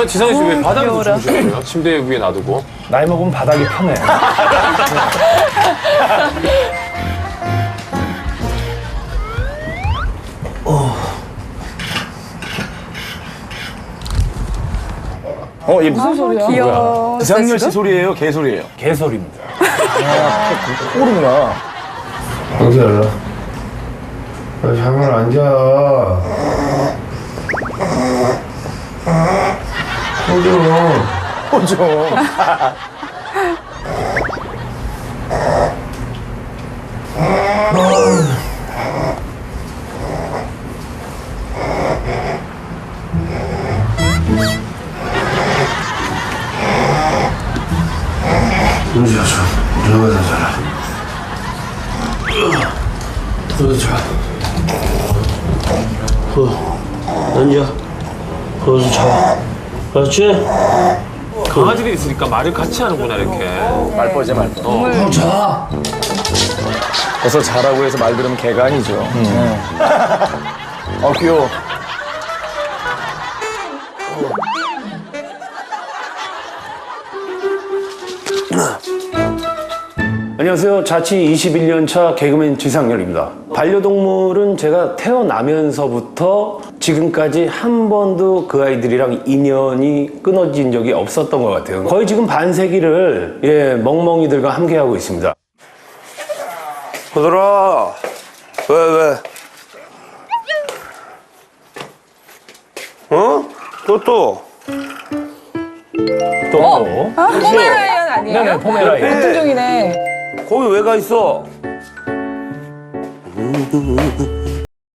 아, 지상희 씨 왜 바닥에서 주무시는 거예요? 침대 위에 놔두고. 나이 먹으면 바닥이 편해. 얘 무슨 소리야? 귀여워. 이상열 씨 소리예요? 개 소리예요? 개소리입니다. 꼬르구나. 앉아. 잠깐 앉아. 호종. 앉아, 들어가자, 자라. 들어가자. 앉아. 거기서 자. 그렇지? 강아지들이 있으니까 말을 같이 하는구나, 이렇게. 말버지 말버. 형 자. 어서 자라고 해서 말 들으면 개가 아니죠. 귀여워. 안녕하세요. 자취 21년 차 개그맨 지상렬입니다. 반려동물은 제가 태어나면서부터 지금까지 한 번도 그 아이들이랑 인연이 끊어진 적이 없었던 것 같아요. 거의 지금 반세기를 멍멍이들과 함께하고 있습니다. 얘들아. 왜? 어? 또. 또. 포메라이언 아니에요? 네네, 포메라이언. 독종이네. 거기 왜 가 있어?